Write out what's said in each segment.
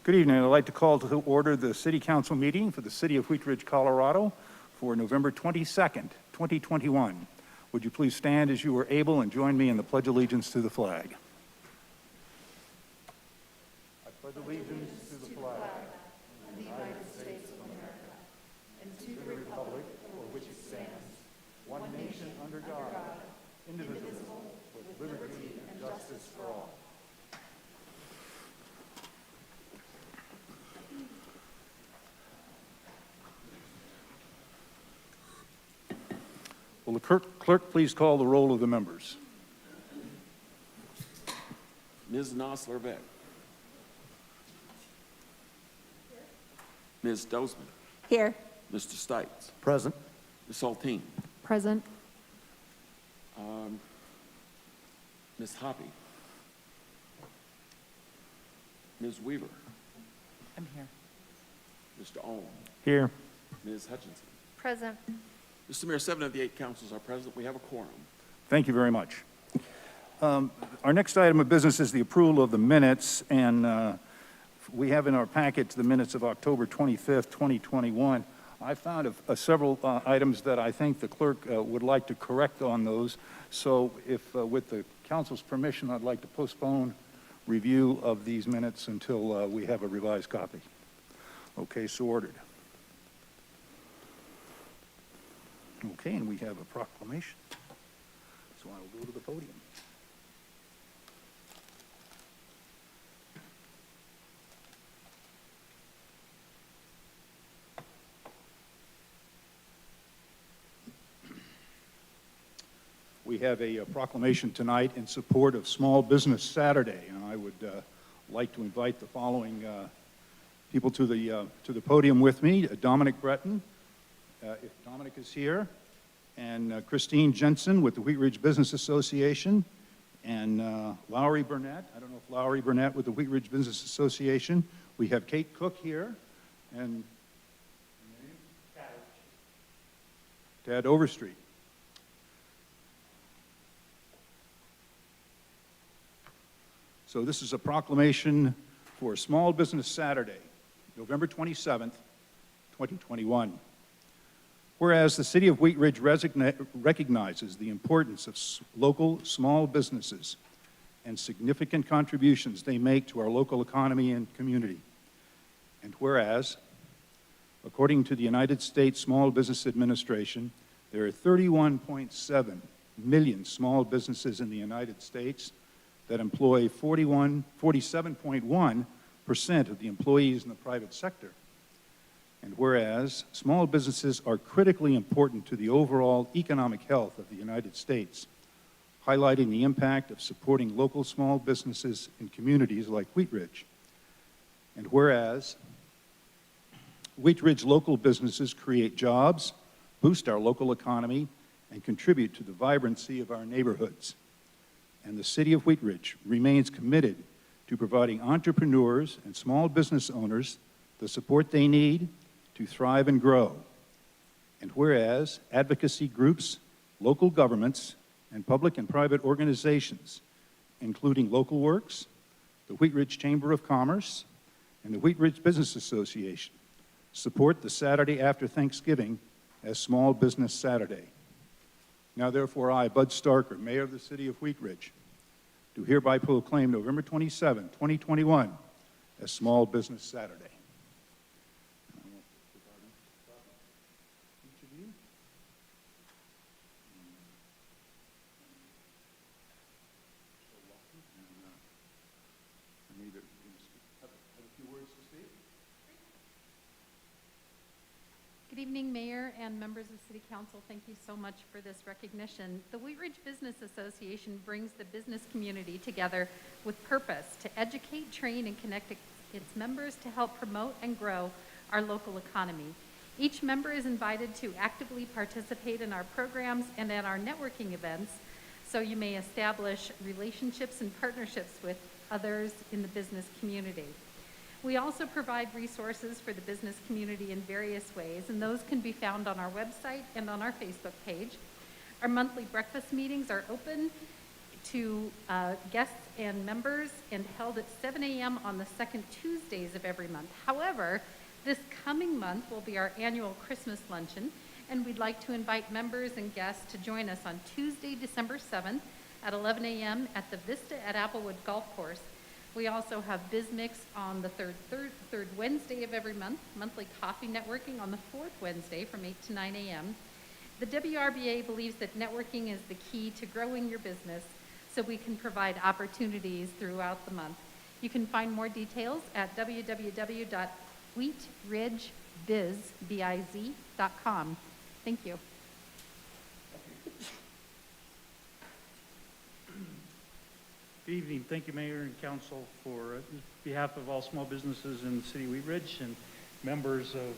Good evening. I'd like to call to order the City Council meeting for the City of Wheat Ridge, Colorado for November 22nd, 2021. Would you please stand as you are able and join me in the Pledge of Allegiance to the flag. I pledge allegiance to the flag of the United States of America and to the republic for which it stands, one nation under God, indivisible, with liberty and justice for all. Will the clerk please call the roll of the members? Ms. Nosler-Beck. Ms. Dozman. Here. Mr. Stites. Present. Ms. Saltine. Present. Ms. Hoppy. Ms. Weaver. I'm here. Mr. Ohm. Here. Ms. Hutchinson. Present. Mr. Mayor, 7 of the 8 councils are present. We have a quorum. Thank you very much. Our next item of business is the approval of the minutes, and we have in our package the minutes of October 25th, 2021. I found several items that I think the clerk would like to correct on those. So if, with the council's permission, I'd like to postpone review of these minutes until we have a revised copy. Okay, so ordered. Okay, and we have a proclamation. So I will go to the podium. We have a proclamation tonight in support of Small Business Saturday, and I would like to invite the following people to the podium with me. Dominic Breton, if Dominic is here, and Christine Jensen with the Wheat Ridge Business Association, and Lowry Burnett. I don't know if Lowry Burnett with the Wheat Ridge Business Association. We have Kate Cook here, and Tad Overstreet. So this is a proclamation for Small Business Saturday, November 27th, 2021. Whereas the City of Wheat Ridge recognizes the importance of local small businesses and significant contributions they make to our local economy and community. And whereas, according to the United States Small Business Administration, there are 31.7 million small businesses in the United States that employ 47.1% of the employees in the private sector. And whereas small businesses are critically important to the overall economic health of the United States, highlighting the impact of supporting local small businesses in communities like Wheat Ridge. And whereas Wheat Ridge local businesses create jobs, boost our local economy, and contribute to the vibrancy of our neighborhoods. And the City of Wheat Ridge remains committed to providing entrepreneurs and small business owners the support they need to thrive and grow. And whereas advocacy groups, local governments, and public and private organizations, including Local Works, the Wheat Ridge Chamber of Commerce, and the Wheat Ridge Business Association, support the Saturday after Thanksgiving as Small Business Saturday. Now therefore I, Bud Starker, Mayor of the City of Wheat Ridge, do hereby proclaim November 27, 2021 as Small Business Saturday. Each of you. I need to have a few words to speak. Good evening, Mayor and members of City Council. Thank you so much for this recognition. The Wheat Ridge Business Association brings the business community together with purpose to educate, train, and connect its members to help promote and grow our local economy. Each member is invited to actively participate in our programs and at our networking events, so you may establish relationships and partnerships with others in the business community. We also provide resources for the business community in various ways, and those can be found on our website and on our Facebook page. Our monthly breakfast meetings are open to guests and members and held at 7 a.m. on the second Tuesdays of every month. However, this coming month will be our annual Christmas luncheon, and we'd like to invite members and guests to join us on Tuesday, December 7th at 11 a.m. at the Vista at Applewood Golf Course. We also have BizMix on the third Wednesday of every month, monthly coffee networking on the fourth Wednesday from 8 to 9 a.m. The WRBA believes that networking is the key to growing your business, so we can provide opportunities throughout the month. You can find more details at www.wheatridgebiz.com. Thank you. Good evening. Thank you, Mayor and Council, for behalf of all small businesses in the city of Wheat Ridge and members of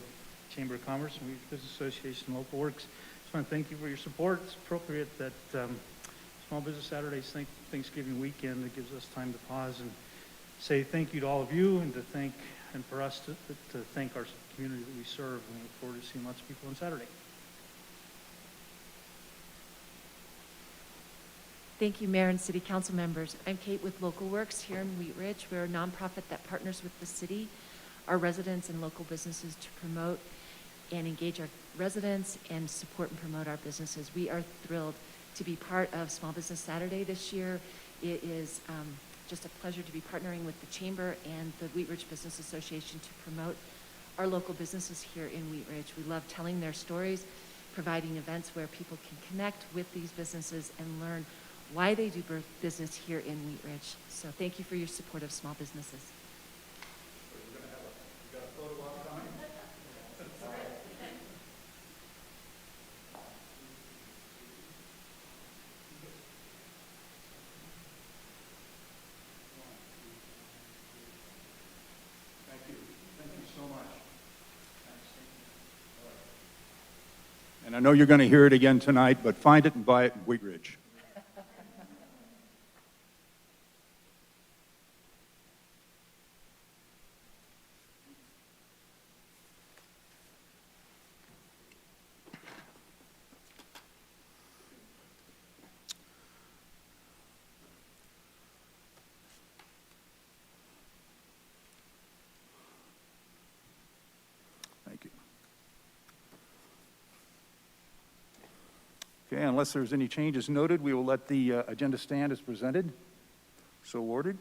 Chamber of Commerce and Wheat Ridge Business Association and Local Works. Just want to thank you for your support. It's appropriate that Small Business Saturdays, Thanksgiving weekend, it gives us time to pause and say thank you to all of you, and to thank, and for us to thank our community that we serve. We look forward to seeing lots of people on Saturday. Thank you, Mayor and City Council members. I'm Kate with Local Works here in Wheat Ridge. We're a nonprofit that partners with the city, our residents, and local businesses to promote and engage our residents and support and promote our businesses. We are thrilled to be part of Small Business Saturday this year. It is just a pleasure to be partnering with the Chamber and the Wheat Ridge Business Association to promote our local businesses here in Wheat Ridge. We love telling their stories, providing events where people can connect with these businesses and learn why they do business here in Wheat Ridge. So thank you for your support of small businesses. Thank you. Thank you so much. And I know you're going to hear it again tonight, but find it and buy it in Wheat Ridge. Thank you. Okay, unless there's any changes noted, we will let the agenda stand as presented. So ordered.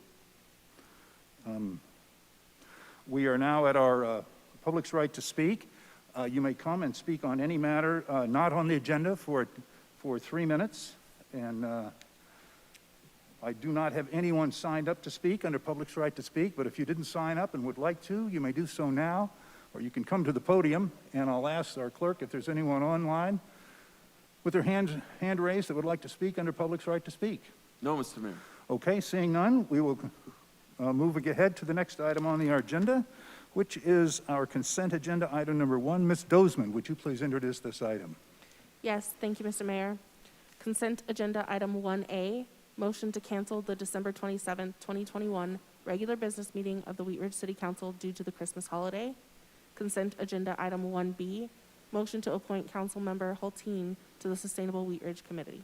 We are now at our public's right to speak. You may come and speak on any matter not on the agenda for 3 minutes. And I do not have anyone signed up to speak under public's right to speak, but if you didn't sign up and would like to, you may do so now, or you can come to the podium, and I'll ask our clerk if there's anyone online with their hand raised that would like to speak under public's right to speak. No, Mr. Mayor. Okay, seeing none, we will move ahead to the next item on the agenda, which is our consent agenda item number 1. Ms. Dozeman, would you please introduce this item? Yes, thank you, Mr. Mayor. Consent agenda item 1A, motion to cancel the December 27, 2021 regular business meeting of the Wheat Ridge City Council due to the Christmas holiday. Consent agenda item 1B, motion to appoint council member Hulteen to the Sustainable Wheat Ridge Committee.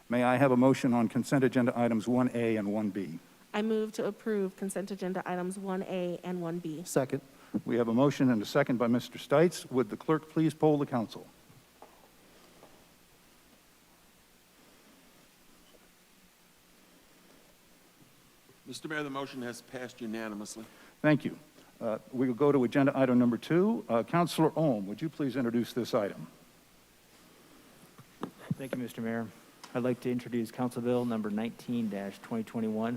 May I have a motion on consent agenda items 1A and 1B? I move to approve consent agenda items 1A and 1B. Second. We have a motion and a second by Mr. Stites. Would the clerk please poll the council? Mr. Mayor, the motion has passed unanimously. Thank you. We will go to agenda item number 2. Councilor Ohm, would you please introduce this item? Thank you, Mr. Mayor. I'd like to introduce Council Bill number 19-2021,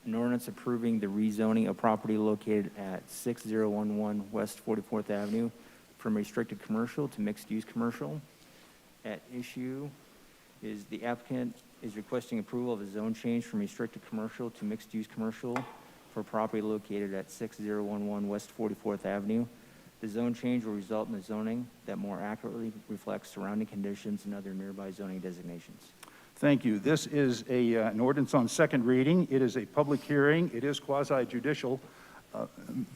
an ordinance approving the rezoning of property located at 6011 West 44th Avenue from restricted commercial to mixed-use commercial. At issue is the applicant is requesting approval of a zone change from restricted commercial to mixed-use commercial for property located at 6011 West 44th Avenue. The zone change will result in a zoning that more accurately reflects surrounding conditions and other nearby zoning designations. Thank you. This is an ordinance on second reading. It is a public hearing. It is quasi-judicial.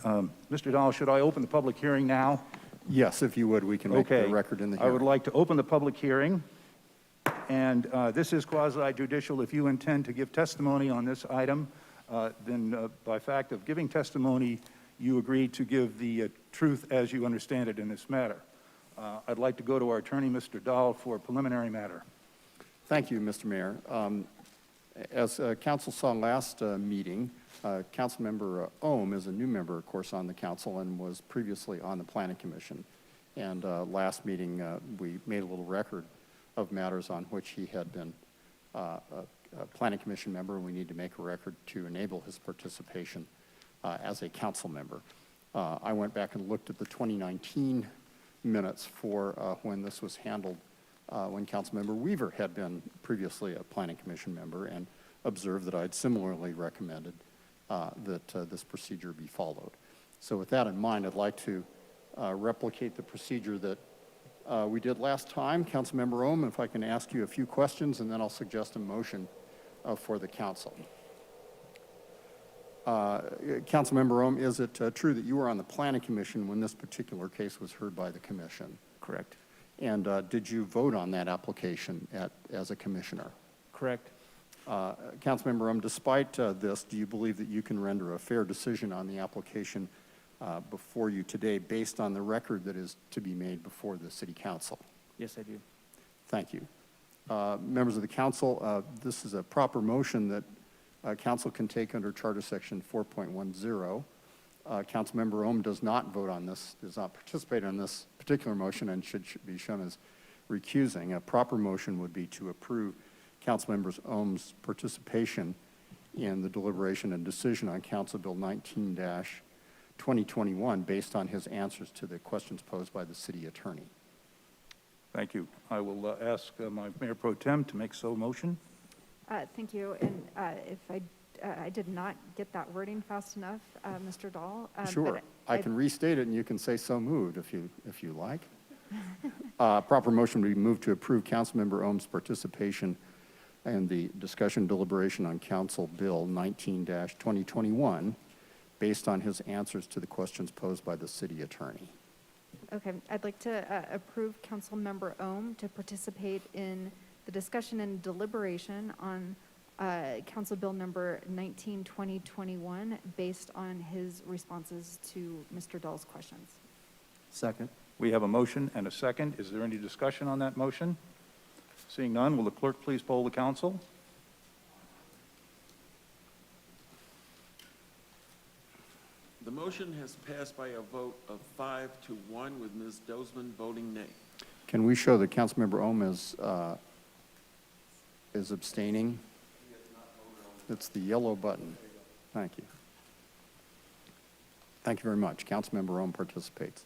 Mr. Dahl, should I open the public hearing now? Yes, if you would, we can make Okay. the record in the I would hearing. like to open the public hearing And this is quasi-judicial. If you intend to give testimony on this item, then by fact of giving testimony, you agree to give the truth as you understand it in this matter. I'd like to go to our attorney, Mr. Dahl, for a preliminary matter. Thank you, Mr. Mayor. As council saw last meeting, Councilmember Ohm is a new member, of course, on the council and was previously on the Planning Commission. And last meeting, we made a little record of matters on which he had been a Planning Commission member, and we need to make a record to enable his participation as a council member. I went back and looked at the 2019 minutes for when this was handled, when Councilmember Weaver had been previously a Planning Commission member, and observed that I'd similarly recommended that this procedure be followed. So with that in mind, I'd like to replicate the procedure that we did last time. Councilmember Ohm, if I can ask you a few questions, and then I'll suggest a motion for the council. Councilmember Ohm, is it true that you were on the Planning Commission when this particular case was heard by the commission? Correct. And did you vote on that application as a commissioner? Correct. Councilmember Ohm, despite this, do you believe that you can render a fair decision on the application before you today based on the record that is to be made before the City Council? Yes, I do. Thank you. Members of the council, this is a proper motion that council can take under Charter Section 4.10. Councilmember Ohm does not vote on this, does not participate in this particular motion, and should be shown as recusing. A proper motion would be to approve Councilmember Ohm's participation in the deliberation and decision on Council Bill 19-2021 based on his answers to the questions posed by the city attorney. Thank you. I will ask my Mayor Pro Tem to make so motion. Thank you. And if I did not get that wording fast enough, Mr. Dahl. Sure. but I can restate it, and you can say so moved if you like. Proper motion would be moved to approve Councilmember Ohm's participation in the discussion deliberation on Council Bill 19-2021 based on his answers to the questions posed by the city attorney. Okay, I'd like to approve Councilmember Ohm to participate in the discussion and deliberation on Council Bill number 19-2021 based on his responses to Mr. Dahl's questions. Second. We have a motion and a second. Is there any discussion on that motion? Seeing none, will the clerk please poll the council? The motion has passed by a vote of 5-1 with Ms. Dozman voting nay. Can we show that Councilmember Ohm is abstaining? It's the yellow button. Thank you. Thank you very much. Councilmember Ohm participates.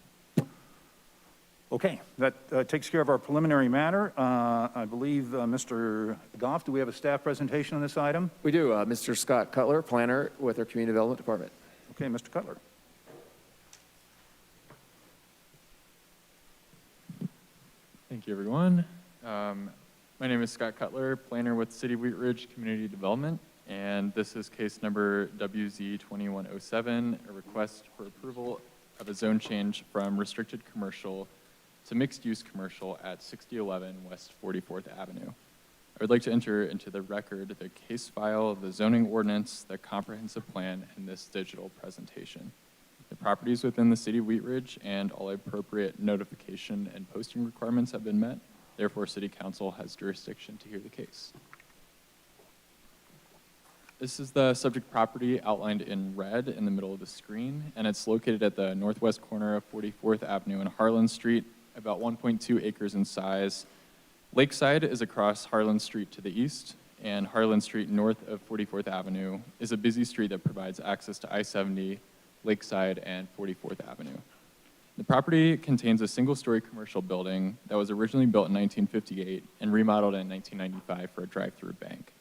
Okay, that takes care of our preliminary matter. I believe, Mr. Goff, do we have a staff presentation on this item? We do. Mr. Scott Cutler, planner with our Community Development Department. Okay, Mr. Cutler. Thank you, everyone. My name is Scott Cutler, planner with City Wheat Ridge Community Development, and this is case number WZ2107, a request for approval of a zone change from restricted commercial to mixed-use commercial at 6011 West 44th Avenue. I would like to enter into the record the case file, the zoning ordinance, the comprehensive plan, and this digital presentation. The properties within the city of Wheat Ridge and all appropriate notification and posting requirements have been met. Therefore, City Council has jurisdiction to hear the case. This is the subject property outlined in red in the middle of the screen, and it's located at the northwest corner of 44th Avenue and Harlan Street, about 1.2 acres in size. Lakeside is across Harlan Street to the east, and Harlan Street north of 44th Avenue is a busy street that provides access to I-70, Lakeside, and 44th Avenue. The property contains a single-story commercial building that was originally built in 1958 and remodeled in 1995 for a drive-through bank.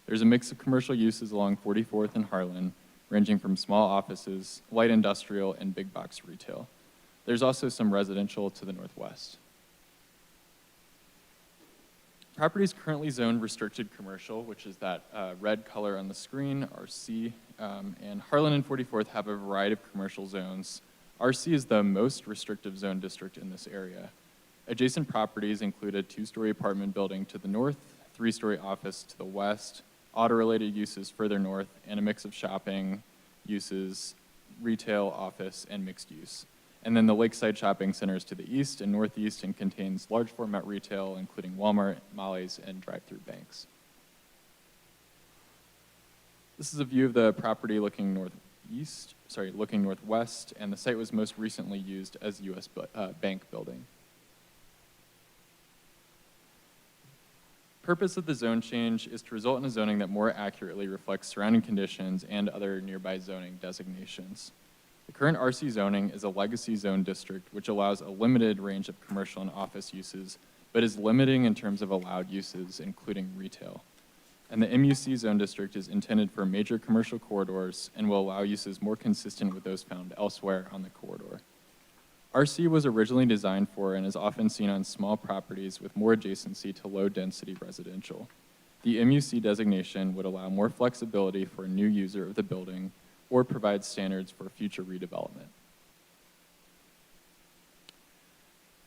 There's a mix of commercial uses along 44th and Harlan, ranging from small offices, light industrial, and big box retail. There's also some residential to the northwest. Property is currently zoned restricted commercial, which is that red color on the screen, RC, and Harlan and 44th have a variety of commercial zones. RC is the most restrictive zone district in this area. Adjacent properties include a 2-story apartment building to the north, 3-story office to the west, auto-related uses further north, and a mix of shopping uses, retail, office, and mixed use. And then the Lakeside Shopping Center is to the east and northeast and contains large format retail, including Walmart, Molly's, and drive-through banks. This is a view of the property looking northwest, and the site was most recently used as a U.S. Bank building. Purpose of the zone change is to result in a zoning that more accurately reflects surrounding conditions and other nearby zoning designations. The current RC zoning is a legacy zone district which allows a limited range of commercial and office uses, but is limiting in terms of allowed uses, including retail. And the MUC zone district is intended for major commercial corridors and will allow uses more consistent with those found elsewhere on the corridor. RC was originally designed for and is often seen on small properties with more adjacency to low-density residential. The MUC designation would allow more flexibility for a new user of the building or provide standards for future redevelopment.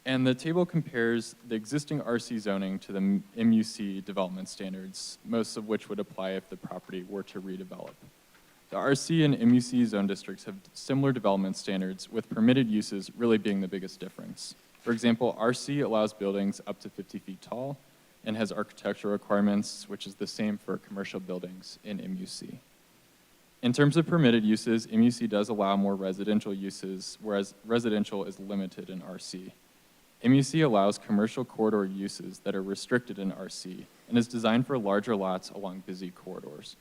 And the table compares the existing RC zoning to the MUC development standards, most of which would apply if the property were to redevelop. The RC and MUC zone districts have similar development standards, with permitted uses really being the biggest difference. For example, RC allows buildings up to 50 feet tall and has architectural requirements, which is the same for commercial buildings in MUC. In terms of permitted uses, MUC does allow more residential uses, whereas residential is limited in RC. MUC allows commercial corridor uses that are restricted in RC and is designed for larger lots along busy corridors.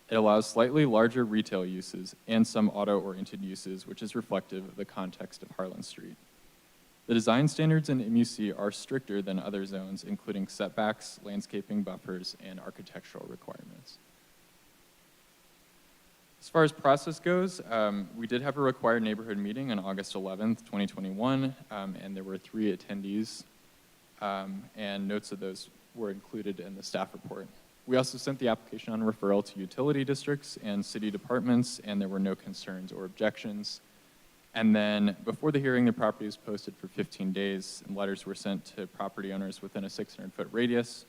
It allows slightly larger retail uses and some auto-oriented uses, which is reflective of the context of Harlan Street. The design standards in MUC are stricter than other zones, including setbacks, landscaping buffers, and architectural requirements. As far as process goes, we did have a required neighborhood meeting on August 11th, 2021, and there were 3 attendees, and notes of those were included in the staff report. We also sent the application on referral to utility districts and city departments, and there were no concerns or objections. And then before the hearing, the property was posted for 15 days, and letters were sent to property owners within a 600-foot radius.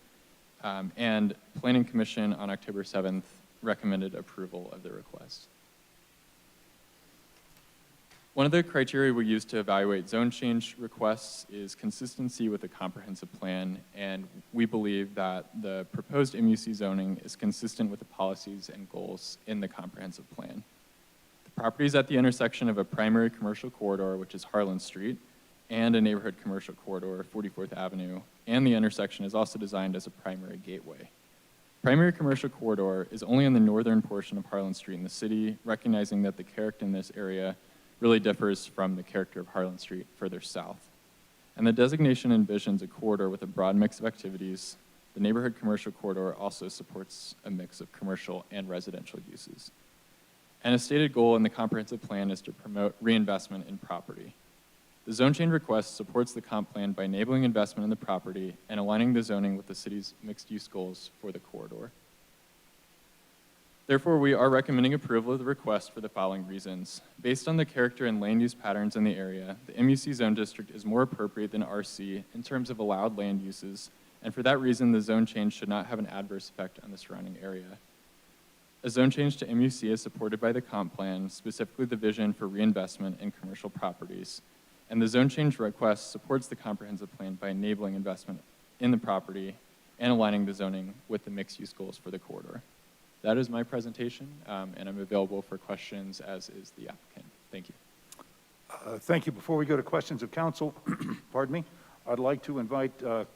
And Planning Commission on October 7th recommended approval of the request. One of the criteria we use to evaluate zone change requests is consistency with the comprehensive plan, and we believe that the proposed MUC zoning is consistent with the policies and goals in the comprehensive plan. The property is at the intersection of a primary commercial corridor, which is Harlan Street, and a neighborhood commercial corridor, 44th Avenue, and the intersection is also designed as a primary gateway. Primary commercial corridor is only in the northern portion of Harlan Street in the city, recognizing that the character in this area really differs from the character of Harlan Street further south. And the designation envisions a corridor with a broad mix of activities. The neighborhood commercial corridor also supports a mix of commercial and residential uses. And a stated goal in the comprehensive plan is to promote reinvestment in property. The zone change request supports the comp plan by enabling investment in the property and aligning the zoning with the city's mixed-use goals for the corridor. Therefore, we are recommending approval of the request for the following reasons. Based on the character and land use patterns in the area, the MUC zone district is more appropriate than RC in terms of allowed land uses, and for that reason, the zone change should not have an adverse effect on the surrounding area. A zone change to MUC is supported by the comp plan, specifically the vision for reinvestment in commercial properties. And the zone change request supports the comprehensive plan by enabling investment in the property and aligning the zoning with the mixed-use goals for the corridor. That is my presentation, and I'm available for questions, as is the applicant. Thank you. Thank you. Before we go to questions of council, pardon me, I'd like to invite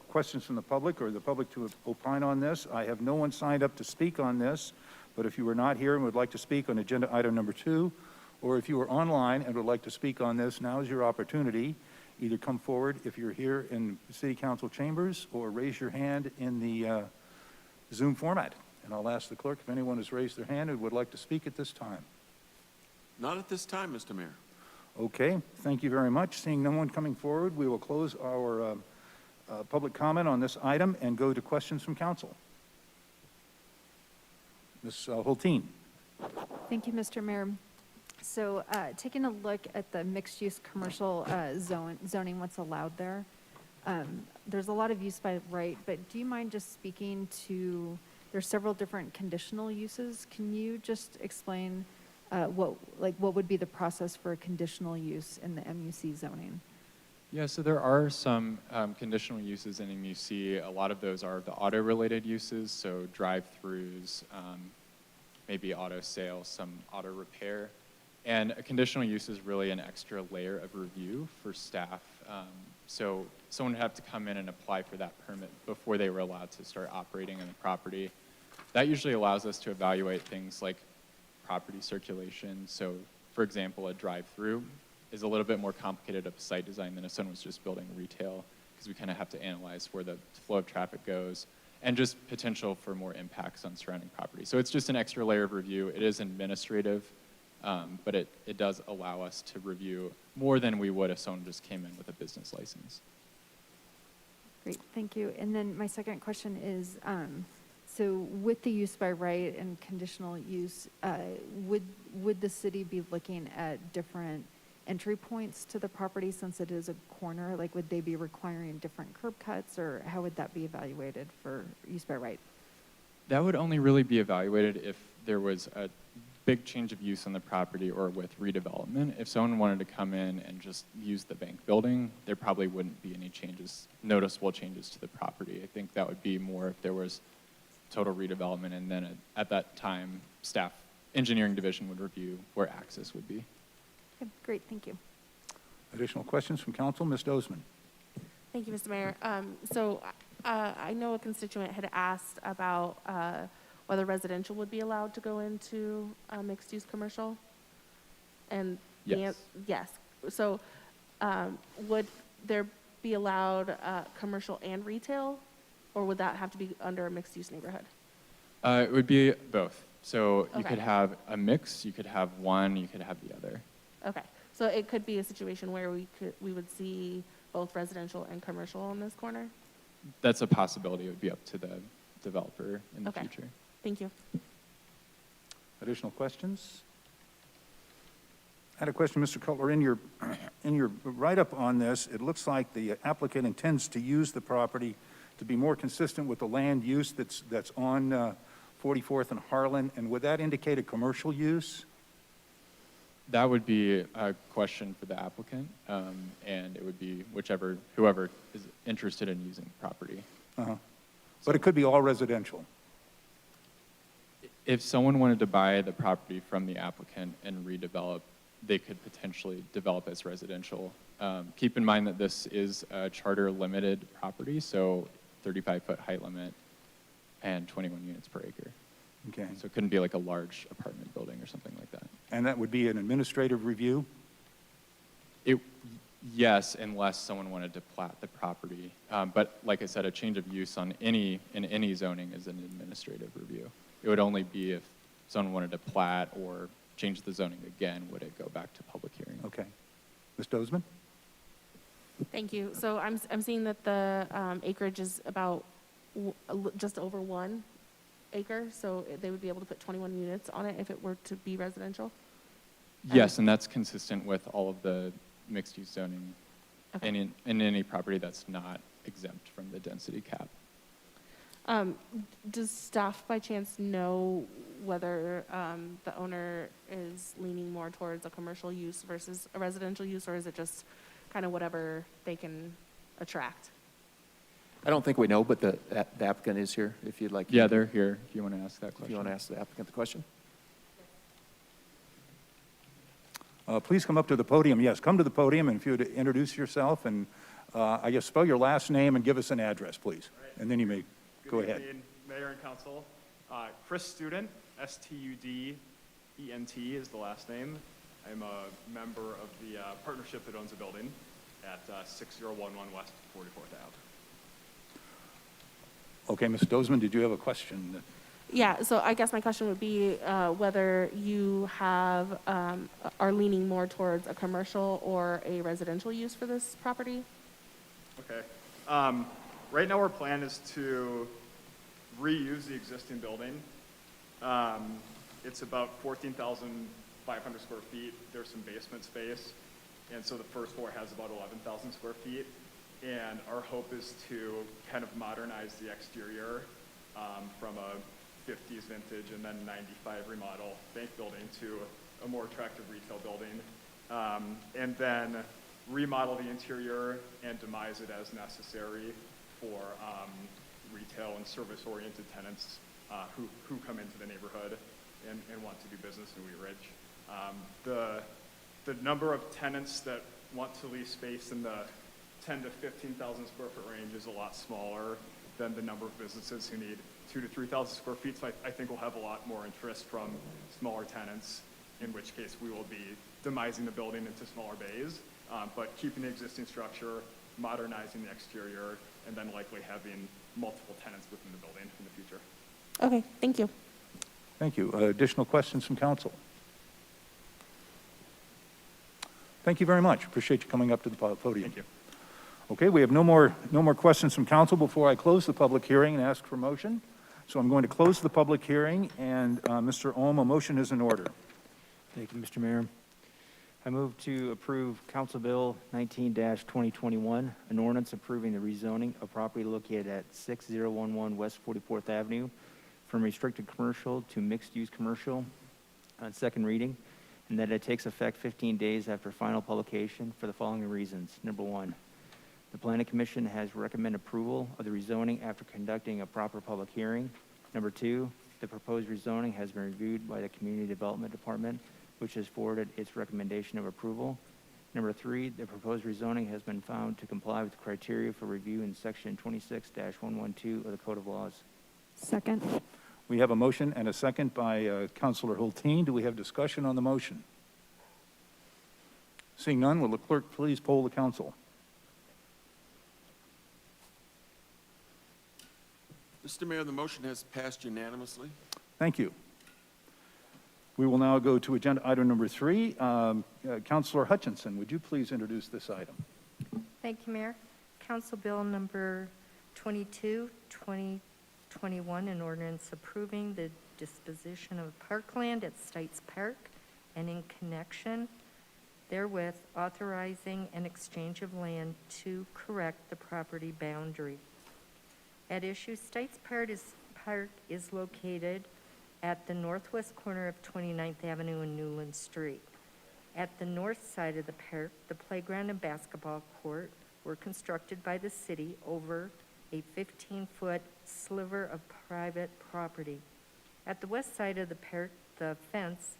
questions from the public or the public to opine on this. I have no one signed up to speak on this, but if you are not here and would like to speak on agenda item number 2, or if you are online and would like to speak on this, now is your opportunity. Either come forward if you're here in City Council chambers or raise your hand in the Zoom format. And I'll ask the clerk if anyone has raised their hand and would like to speak at this time. Not at this time, Mr. Mayor. Okay, thank you very much. Seeing no one coming forward, we will close our public comment on this item and go to questions from council. Ms. Hulteen. Thank you, Mr. Mayor. So taking a look at the mixed-use commercial zoning, what's allowed there, there's a lot of use by right, but do you mind just speaking to, there's several different conditional uses. Can you just explain what would be the process for a conditional use in the MUC zoning? Yeah, so there are some conditional uses in MUC. A lot of those are the auto-related uses, so drive-throughs, maybe auto sales, some auto repair. And a conditional use is really an extra layer of review for staff. So someone would have to come in and apply for that permit before they were allowed to start operating on the property. That usually allows us to evaluate things like property circulation. So, for example, a drive-through is a little bit more complicated of a site design than if someone was just building retail, because we kind of have to analyze where the flow of traffic goes and just potential for more impacts on surrounding property. So it's just an extra layer of review. It is administrative, but it does allow us to review more than we would if someone just came in with a business license. Great, thank you. And then my second question is, so with the use by right and conditional use, would the city be looking at different entry points to the property since it is a corner? Like, would they be requiring different curb cuts, or how would that be evaluated for use by right? That would only really be evaluated if there was a big change of use on the property or with redevelopment. If someone wanted to come in and just use the bank building, there probably wouldn't be any changes, noticeable changes to the property. I think that would be more if there was total redevelopment, and then at that time, staff engineering division would review where access would be. Okay, great, thank you. Additional questions from council? Ms. Dozeman. Thank you, Mr. Mayor. I know a constituent had asked about whether residential would be allowed to go into mixed-use commercial. And Yes. Yes. So would there be allowed commercial and retail, or would that have to be under a mixed-use neighborhood? It would be both. So you Okay. could have a mix, you could have one, you could have the other. Okay, so it could be a situation where we would see both residential and commercial in this corner? That's a possibility. It would be up to the developer in the Okay. future. Thank you. Additional questions? I had a question, Mr. Cutler. In your write-up on this, it looks like the applicant intends to use the property to be more consistent with the land use that's on 44th and Harlan, and would that indicate a commercial use? That would be a question for the applicant, and it would be whoever is interested in using the property. But it could be all residential. If someone wanted to buy the property from the applicant and redevelop, they could potentially develop as residential. Keep in mind that this is a charter limited property, so 35-foot height limit and 21 units per acre. Okay. So it couldn't be like a large apartment building or something like that. And that would be an administrative review? Yes, unless someone wanted to plat the property. But like I said, a change of use in any zoning is an administrative review. It would only be if someone wanted to plat or change the zoning again, would it go back to public hearing. Okay. Ms. Dozeman? Thank you. So I'm seeing that the acreage is about just over 1 acre, so they would be able to put 21 units on it if it were to be residential? Yes, and that's consistent with all of the mixed-use zoning Okay. in any property that's not exempt from the density cap. Does staff by chance know whether the owner is leaning more towards a commercial use versus a residential use, or is it just kind of whatever they can attract? I don't think we know, but the applicant is here, if you'd like. Yeah, they're here if you want to ask that If question. you want to ask the applicant the question. Please come up to the podium. Yes, come to the podium, and if you would introduce yourself and, I guess, spell your last name and give us an address, please. And then you may go ahead. Good evening, Mayor and Council. Chris Student, S-T-U-D-E-N-T is the last name. I'm a member of the partnership that owns a building at 6011 West 44th Ave. Okay, Ms. Dozeman, did you have a question? Yeah, so I guess my question would be whether you have, are leaning more towards a commercial or a residential use for this property? Okay. Right now our plan is to reuse the existing building. It's about 14,500 square feet. There's some basement space. And so the first floor has about 11,000 square feet. And our hope is to kind of modernize the exterior from a 50s vintage and then 95 remodel bank building to a more attractive retail building. And then remodel the interior and demise it as necessary for retail and service-oriented tenants who come into the neighborhood and want to do business in Wheat Ridge. The number of tenants that want to lease space in the 10 to 15,000 square foot range is a lot smaller than the number of businesses who need 2,000 to 3,000 square feet. So I think we'll have a lot more interest from smaller tenants, in which case we will be demising the building into smaller bays, but keeping the existing structure, modernizing the exterior, and then likely having multiple tenants within the building in the future. Okay, thank you. Thank you. Additional questions from council? Thank you very much. Appreciate you coming up to the podium. Thank you. Okay, we have no more questions from council before I close the public hearing and ask for motion. So I'm going to close the public hearing, and Mr. Ohm, a motion is in order. Thank you, Mr. Mayor. I move to approve Council Bill 19-2021, an ordinance approving the rezoning of property located at 6011 West 44th Avenue from restricted commercial to mixed-use commercial on second reading, and that it takes effect 15 days after final publication for the following reasons. Number one, the Planning Commission has recommended approval of the rezoning after conducting a proper public hearing. Number two, the proposed rezoning has been reviewed by the Community Development Department, which has forwarded its recommendation of approval. Number three, the proposed rezoning has been found to comply with the criteria for review in Section 26-112 of the Code of Laws. Second. We have a motion and a second by Councilor Hulteen. Do we have discussion on the motion? Seeing none, will the clerk please poll the council? Mr. Mayor, the motion has passed unanimously. Thank you. We will now go to agenda item number 3. Councilor Hutchinson, would you please introduce this item? Thank you, Mayor. Council Bill number 22, 2021, an ordinance approving the disposition of parkland at Stites Park and in connection therewith authorizing an exchange of land to correct the property boundary. At issue, Stites Park is located at the northwest corner of 29th Avenue and Newland Street. At the north side of the park, the playground and basketball court were constructed by the city over a 15-foot sliver of private property. At the west side of the park, the fence,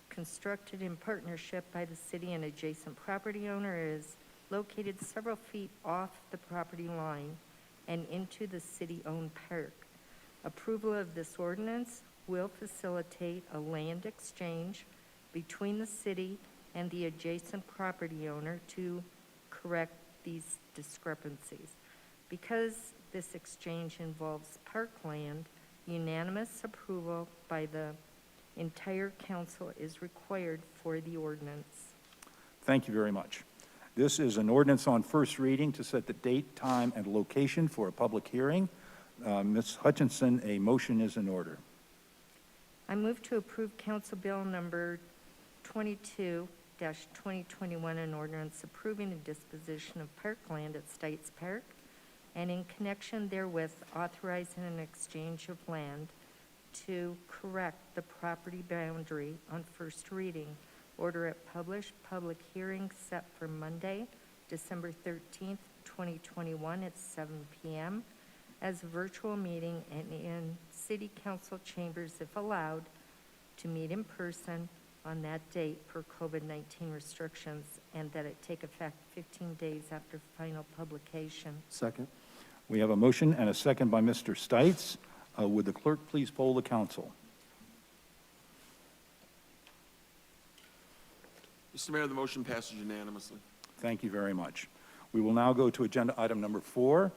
constructed in partnership by the city and adjacent property owner, is located several feet off the property line and into the city-owned park. Approval of this ordinance will facilitate a land exchange between the city and the adjacent property owner to correct these discrepancies. Because this exchange involves parkland, unanimous approval by the entire council is required for the ordinance. Thank you very much. This is an ordinance on first reading to set the date, time, and location for a public hearing. Ms. Hutchinson, a motion is in order. I move to approve Council Bill number 22-2021, an ordinance approving the disposition of parkland at Stites Park and in connection therewith authorizing an exchange of land to correct the property boundary on first reading. Order it published, public hearing set for Monday, December 13th, 2021 at 7 p.m. as a virtual meeting and in city council chambers if allowed to meet in person on that date per COVID-19 restrictions, and that it take effect 15 days after final publication. Second. We have a motion and a second by Mr. Stites. Would the clerk please poll the council? Mr. Mayor, the motion passes unanimously. Thank you very much. We will now go to agenda item number 4.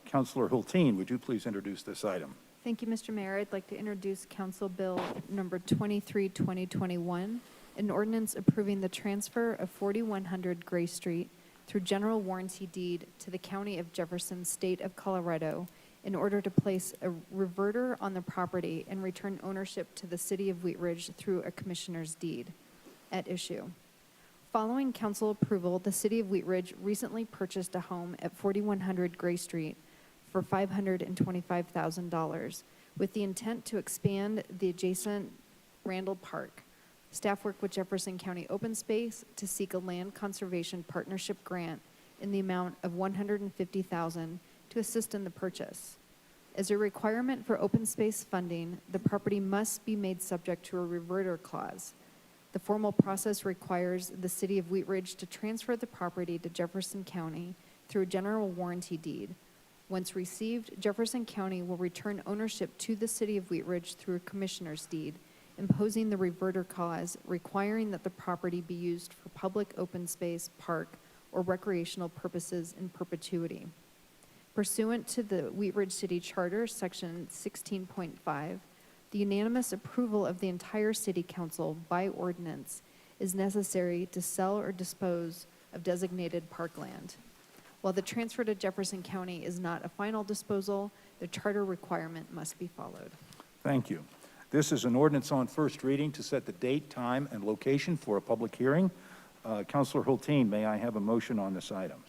Councilor Hulteen, would you please introduce this item? Thank you, Mr. Mayor. I'd like to introduce Council Bill number 23, 2021, an ordinance approving the transfer of 4100 Gray Street through general warranty deed to the County of Jefferson, State of Colorado, in order to place a reverter on the property and return ownership to the City of Wheat Ridge through a commissioner's deed. At issue, Following council approval, the City of Wheat Ridge recently purchased a home at 4100 Gray Street for $525,000 with the intent to expand the adjacent Randall Park. Staff worked with Jefferson County Open Space to seek a land conservation partnership grant in the amount of $150,000 to assist in the purchase. As a requirement for open space funding, the property must be made subject to a reverter clause. The formal process requires the City of Wheat Ridge to transfer the property to Jefferson County through a general warranty deed. Once received, Jefferson County will return ownership to the City of Wheat Ridge through a commissioner's deed, imposing the reverter clause requiring that the property be used for public open space, park, or recreational purposes in perpetuity. Pursuant to the Wheat Ridge City Charter, Section 16.5, the unanimous approval of the entire City Council by ordinance is necessary to sell or dispose of designated parkland. While the transfer to Jefferson County is not a final disposal, the charter requirement must be followed. Thank you. This is an ordinance on first reading to set the date, time, and location for a public hearing. Councilor Hulteen, may I have a motion on this item?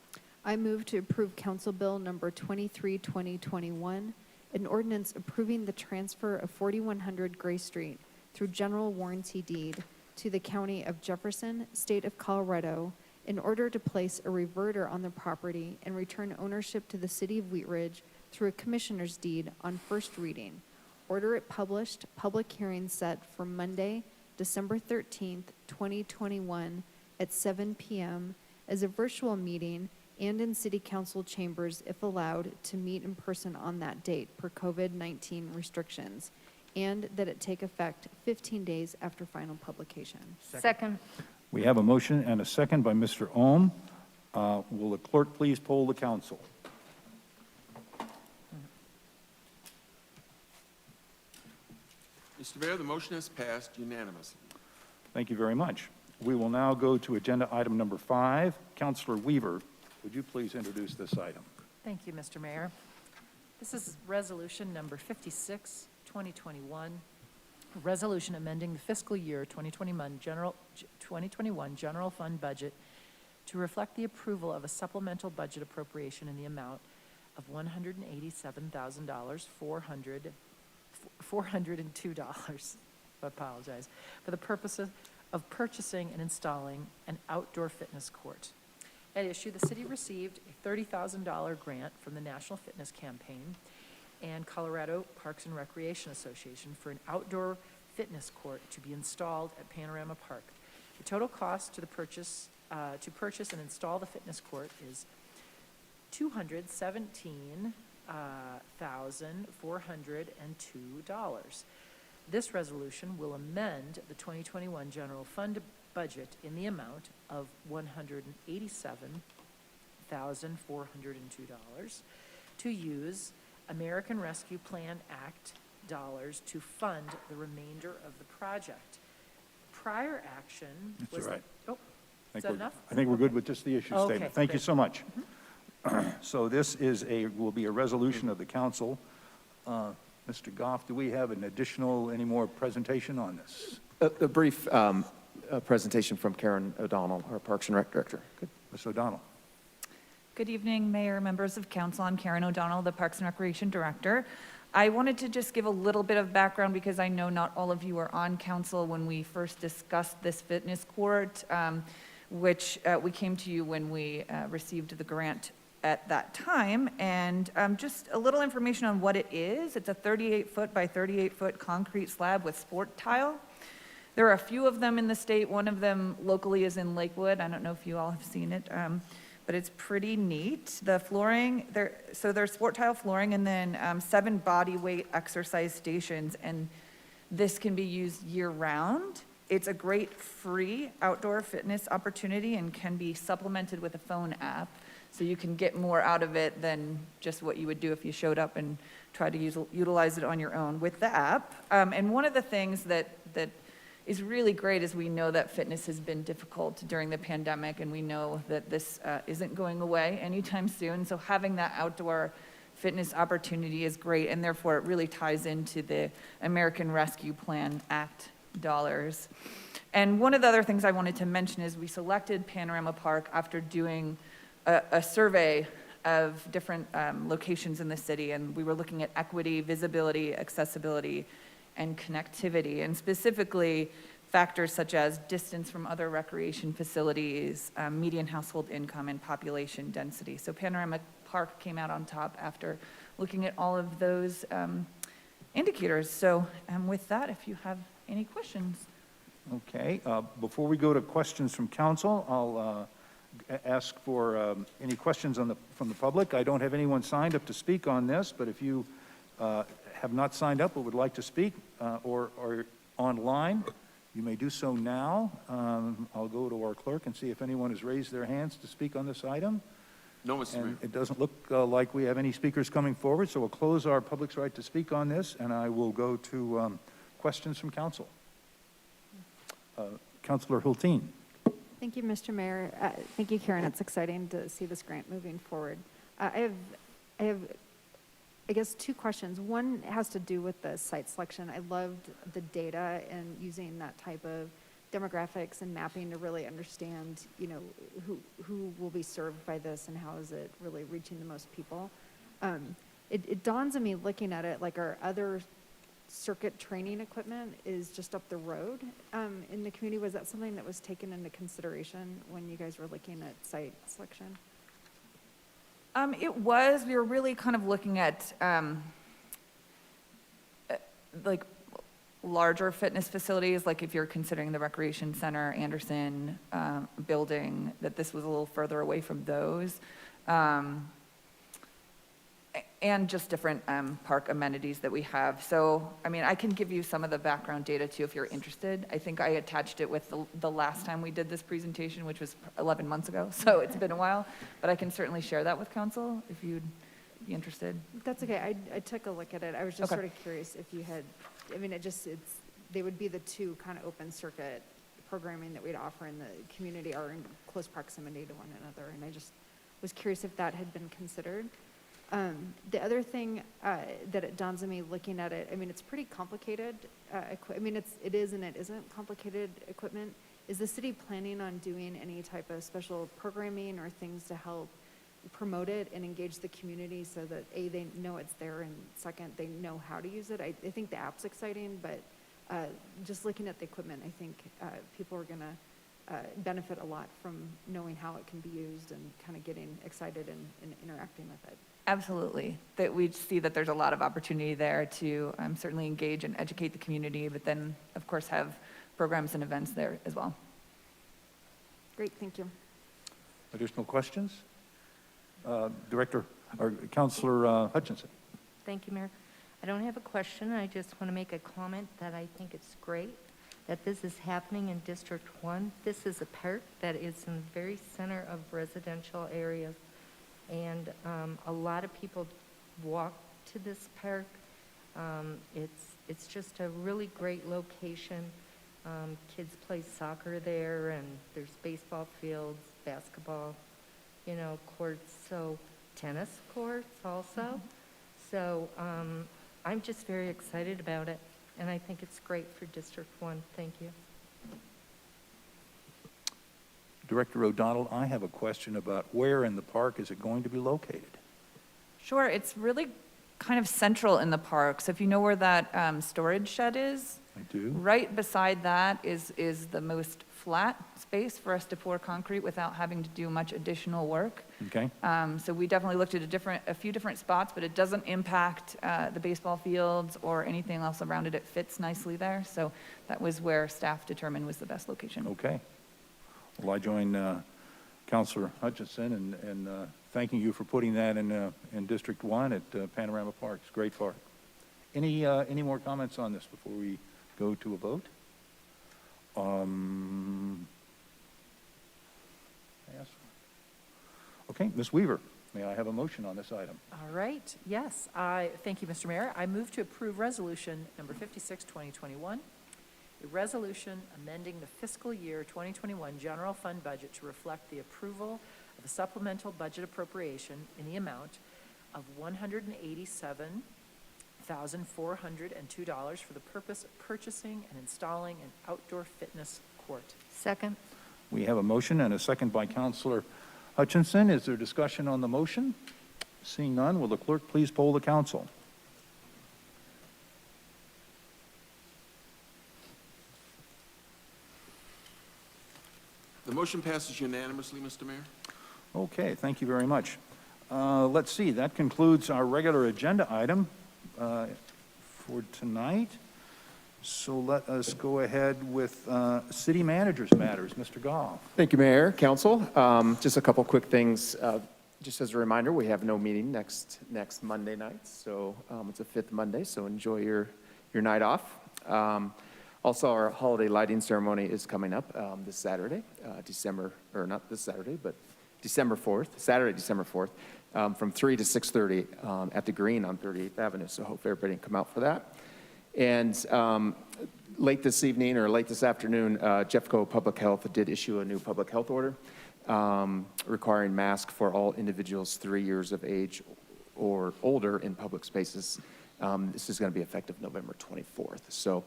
I move to approve Council Bill number 23-2021, an ordinance approving the transfer of 4100 Gray Street through general warranty deed to the County of Jefferson, State of Colorado, in order to place a reverter on the property and return ownership to the City of Wheat Ridge through a commissioner's deed on first reading. Order it published, public hearing set for Monday, December 13th, 2021 at 7 p.m. as a virtual meeting and in City Council chambers if allowed to meet in person on that date per COVID-19 restrictions, and that it take effect 15 days after final publication. Second. We have a motion and a second by Mr. Ohm. Will the clerk please poll the council? Mr. Mayor, the motion has passed unanimously. Thank you very much. We will now go to agenda item number 5. Councilor Weaver, would you please introduce this item? Thank you, Mr. Mayor. This is resolution number 56, 2021, a resolution amending the fiscal year 2021 general fund budget to reflect the approval of a supplemental budget appropriation in the amount of $187,000, $402, I apologize, for the purposes of purchasing and installing an outdoor fitness court. At issue, the city received a $30,000 grant from the National Fitness Campaign and Colorado Parks and Recreation Association for an outdoor fitness court to be installed at Panorama Park. The total cost to purchase and install the fitness court is $217,402. This resolution will amend the 2021 general fund budget in the amount of $187,402 to use American Rescue Plan Act dollars to fund the remainder of the project. Prior action was... That's all right. Oh, is that enough? I think we're good with just the issue Okay, statement. Thank you great. so much. So this will be a resolution of the council. Mr. Goff, do we have any more presentation on this? A brief presentation from Karen O'Donnell, our Parks and Rec Director. Good. Ms. O'Donnell. Good evening, Mayor, members of council. I'm Karen O'Donnell, the Parks and Recreation Director. I wanted to just give a little bit of background because I know not all of you were on council when we first discussed this fitness court, which we came to you when we received the grant at that time. And just a little information on what it is. It's a 38-foot by 38-foot concrete slab with sport tile. There are a few of them in the state. One of them locally is in Lakewood. I don't know if you all have seen it, but it's pretty neat. The flooring, so there's sport tile flooring and then 7 body weight exercise stations, and this can be used year-round. It's a great free outdoor fitness opportunity and can be supplemented with a phone app, so you can get more out of it than just what you would do if you showed up and tried to utilize it on your own with the app. And one of the things that is really great is we know that fitness has been difficult during the pandemic, and we know that this isn't going away anytime soon. So having that outdoor fitness opportunity is great, and therefore it really ties into the American Rescue Plan Act And one of the other things I wanted to mention is we selected Panorama Park after doing a survey of different locations in the city, and we were looking at equity, visibility, accessibility, and connectivity, and specifically factors such as distance from other recreation facilities, median household income, and population density. So Panorama Park came out on top after looking at all of those indicators. So with that, if you have any questions. Okay, before we go to questions from council, I'll ask for any questions from the public. I don't have anyone signed up to speak on this, but if you have not signed up but would like to speak or are online, you may do so now. I'll go to our clerk and see if anyone has raised their hands to speak on this item. No, Mr. Mayor. And it doesn't look like we have any speakers coming forward, so we'll close our public's right to speak on this, and I will go to questions from council. Councilor Hulteen. Thank you, Mr. Mayor. Thank you, Karen. It's exciting to see this grant moving forward. I have, I guess, two questions. One has to do with the site selection. I loved the data and using that type of demographics and mapping to really understand, you know, who will be served by this and how is it really reaching the most people. It dawns on me looking at it like our other circuit training equipment is just up the road in the community. Was that something that was taken into consideration when you guys were looking at site selection? It was. We were really kind of looking at like larger fitness facilities, like if you're considering the Recreation Center, Anderson building, that this was a little further away from those. And just different park amenities that we have. So, I mean, I can give you some of the background data too if you're interested. I think I attached it with the last time we did this presentation, which was 11 months ago, so it's been a while. But I can certainly share that with council if you'd be interested. That's okay. I took a look at it. I was just Okay. sort of curious if you had, I mean, they would be the two kind of open circuit programming that we'd offer in the community or in close proximity to one another. And I just was curious if that had been considered. The other thing that it dawns on me looking at it, I mean, it's pretty complicated. I mean, it is and it isn't complicated equipment. Is the city planning on doing any type of special programming or things to help promote it and engage the community so that A, they know it's there, and second, they know how to use it? I think the app's exciting, but just looking at the equipment, I think people are going to benefit a lot from knowing how it can be used and kind of getting excited and interacting with it. Absolutely. That we see that there's a lot of opportunity there to certainly engage and educate the community, but then, of course, have programs and events there as well. Great, thank you. Additional questions? Director, or Councilor Hutchinson. Thank you, Mayor. I don't have a question. I just want to make a comment that I think it's great that this is happening in District 1. This is a park that is in the very center of residential areas. And a lot of people walk to this park. It's just a really great location. Kids play soccer there, and there's baseball fields, basketball, you know, courts, so tennis courts also. So I'm just very excited about it, and I think it's great for District 1. Thank you. Director O'Donnell, I have a question about where in the park is it going to be located? Sure, it's really kind of central in the park. So if you know where that storage shed is, I do. right beside that is the most flat space for us to pour concrete without having to do much additional work. Okay. So we definitely looked at a few different spots, but it doesn't impact the baseball fields or anything else around it. It fits nicely there. So that was where staff determined was the best location. Okay. Well, I join Councilor Hutchinson in thanking you for putting that in District 1 at Panorama Park. It's a great park. Any more comments on this before we go to a vote? Yes. Okay, Ms. Weaver, may I have a motion on this item? All right, yes, thank you, Mr. Mayor. I move to approve resolution number 56, 2021, a resolution amending the fiscal year 2021 general fund budget to reflect the approval of a supplemental budget appropriation in the amount of $1,402 for the purpose of purchasing and installing an outdoor fitness court. Second. We have a motion and a second by Counselor Hutchinson. Is there discussion on the motion? Seeing none, will the clerk please poll the council? The motion passes unanimously, Mr. Mayor. Okay, thank you very much. Let's see, that concludes our regular agenda item for tonight. So let us go ahead with city managers matters. Mr. Goff. Thank you, Mayor, Council. Just a couple quick things. Just as a reminder, we have no meeting next Monday night, so it's a fifth Monday, so enjoy your night off. Also, our holiday lighting ceremony is coming up this Saturday, not this Saturday, but December 4th, Saturday, December 4th, from 3 to 6:30 at the Green on 38th Avenue, so hope everybody can come out for that. And late this evening or late this afternoon, Jeffco Public Health did issue a new public health order requiring masks for all individuals 3 years of age or older in public spaces. This is going to be effective November 24th. So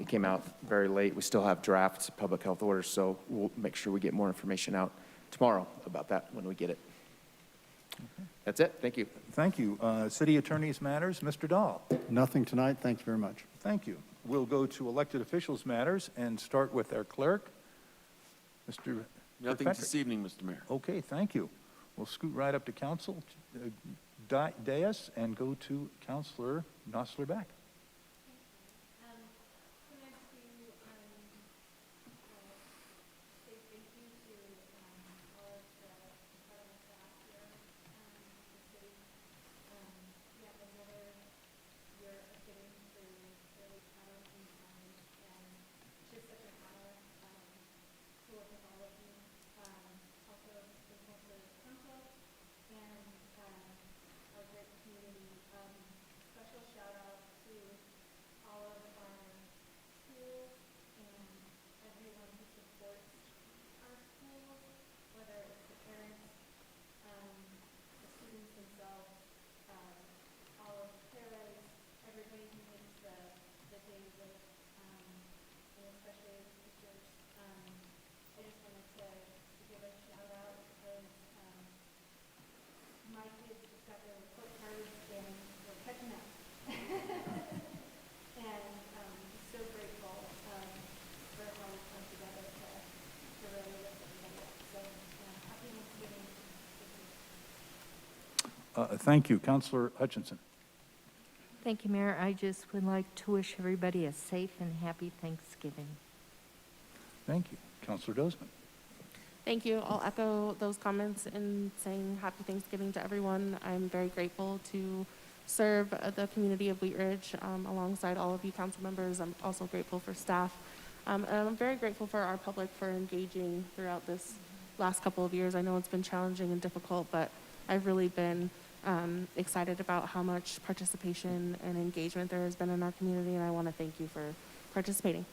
it came out very late. We still have draft public health orders, so we'll make sure we get more information out tomorrow about that when we get it. Okay. That's it. Thank you. Thank you. City attorneys matters. Mr. Dahl. Nothing tonight. Thank you very much. Thank you. We'll go to elected officials matters and start with our clerk, Mr. Nothing Kirkpatrick. this evening, Mr. Mayor. Okay, thank you. We'll scoot right up to council dais and go to Councilor Nosler-Beck. Thank you. Councilor Hutchinson. Thank you, Mayor. I just would like to wish everybody a safe and happy Thanksgiving. Thank you. Councilor Dozman. Thank you. I'll echo those comments in saying happy Thanksgiving to everyone. I'm very grateful to serve the community of Wheat Ridge alongside all of you council members. I'm also grateful for staff. And I'm very grateful for our public for engaging throughout this last couple of years. I know it's been challenging and difficult, but I've really been excited about how much participation and engagement there has been in our community, and I want to thank you for participating.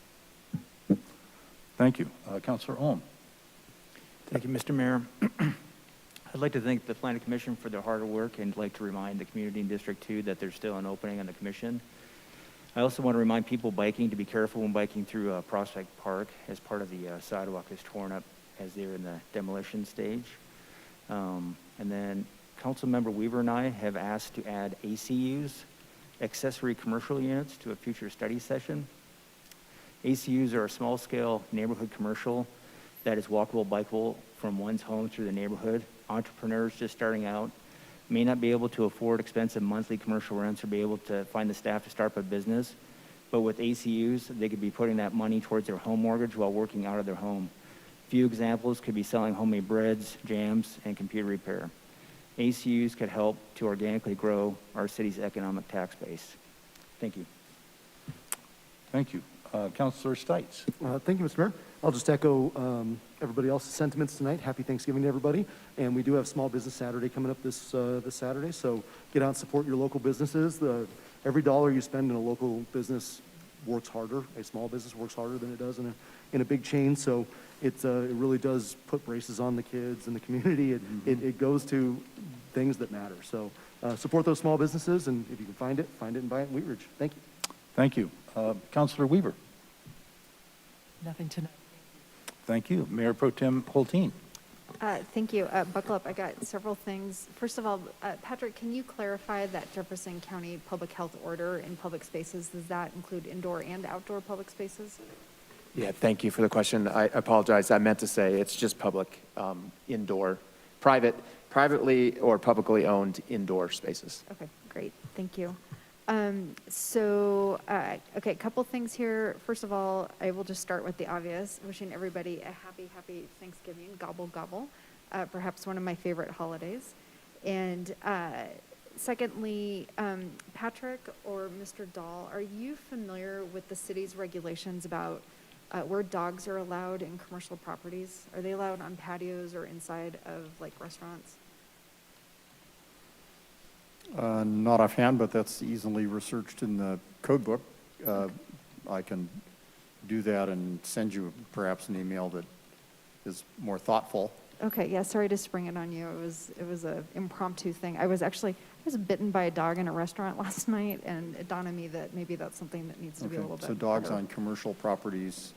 Thank you. Councilor Ohm. Thank you, Mr. Mayor. I'd like to thank the Planning Commission for their hard work and like to remind the community in District 2 that there's still an opening on the commission. I also want to remind people biking to be careful when biking through Prospect Park, as part of the sidewalk is torn up as they're in the demolition stage. And then Councilmember Weaver and I have asked to add ACUs, accessory commercial units, to a future study session. ACUs are a small-scale neighborhood commercial that is walkable, bikeable from one's home through the neighborhood. Entrepreneurs just starting out may not be able to afford expensive monthly commercial rents or be able to find the staff to start a business, but with ACUs, they could be putting that money towards their home mortgage while working out of their home. A few examples could be selling homemade breads, jams, and computer repair. ACUs could help to organically grow our city's economic tax base. Thank you. Thank you. Councilor Stites. Thank you, Mr. Mayor. I'll just echo everybody else's sentiments tonight. Happy Thanksgiving to everybody. And we do have Small Business Saturday coming up this Saturday, so get out and support your local businesses. Every dollar you spend in a local business works harder. A small business works harder than it does in a big chain, so it really does put braces on the kids and the community. It goes to things that matter. So support those small businesses, and if you can find it and buy it in Wheat Ridge. Thank you. Thank you. Councilor Weaver. Nothing tonight. Thank you. Mayor Pro Tem Holteen. Thank you. Buckle up. I got several things. First of all, Patrick, can you clarify that Jefferson County public health order in public spaces? Does that include indoor and outdoor public spaces? Yeah, thank you for the question. I apologize. I meant to say it's just public, indoor, privately or publicly owned indoor spaces. Okay, great. Thank you. Okay, a couple things here. First of all, I will just start with the obvious, wishing everybody a happy Thanksgiving, gobble, gobble, perhaps one of my favorite holidays. And secondly, Patrick or Mr. Dahl, are you familiar with the city's regulations about where dogs are allowed in commercial properties? Are they allowed on patios or inside of like restaurants? Not offhand, but that's easily researched in the code book. I can do that and send you perhaps an email that is more thoughtful. Okay, yeah, sorry to spring it on you. It was an impromptu thing. I was bitten by a dog in a restaurant last night, and it dawned on me that maybe that's something that needs to be a little bit So dogs better. on commercial properties,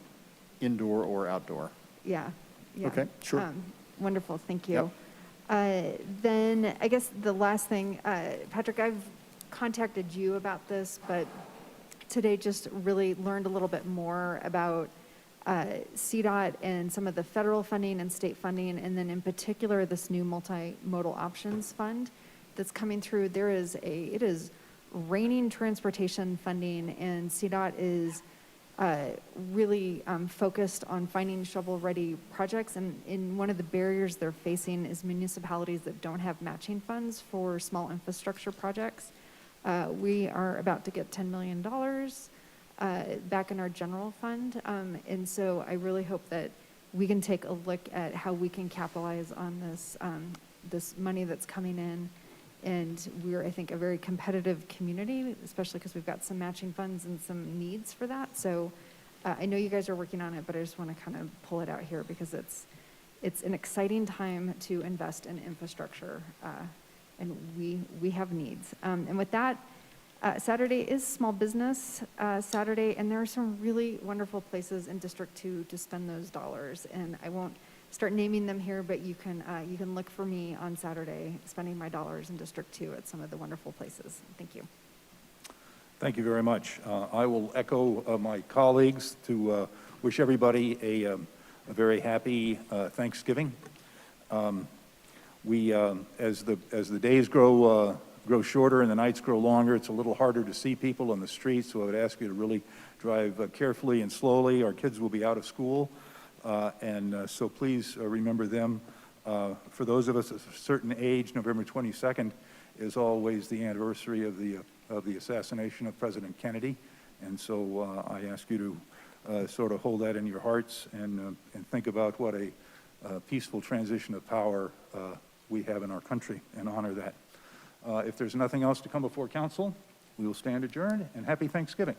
indoor or outdoor? Yeah. Okay, sure. Wonderful, thank you. Yep. Then I guess the last thing, Patrick, I've contacted you about this, but today just really learned a little bit more about CDOT and some of the federal funding and state funding, and then in particular this new multimodal options fund that's coming through. It is raining transportation funding, and CDOT is really focused on finding shovel-ready projects, and one of the barriers they're facing is municipalities that don't have matching funds for small infrastructure projects. We are about to get $10 million back in our general fund, and so I really hope that we can take a look at how we can capitalize on this money that's coming in. And we're, I think, a very competitive community, especially because we've got some matching funds and some needs for that. So I know you guys are working on it, but I just want to kind of pull it out here because it's an exciting time to invest in infrastructure, and we have needs. And with that, Saturday is Small Business Saturday, and there are some really wonderful places in District 2 to spend those dollars. And I won't start naming them here, but you can look for me on Saturday spending my dollars in District 2 at some of the wonderful places. Thank you. Thank you very much. I will echo my colleagues to wish everybody a very happy Thanksgiving. As the days grow shorter and the nights grow longer, it's a little harder to see people on the streets, so I would ask you to really drive carefully and slowly. Our kids will be out of school. So please remember them. For those of us of a certain age, November 22nd is always the anniversary of the assassination of President Kennedy. And so I ask you to sort of hold that in your hearts and think about what a peaceful transition of power we have in our country and honor that. If there's nothing else to come before council, we will stand adjourned, and happy Thanksgiving.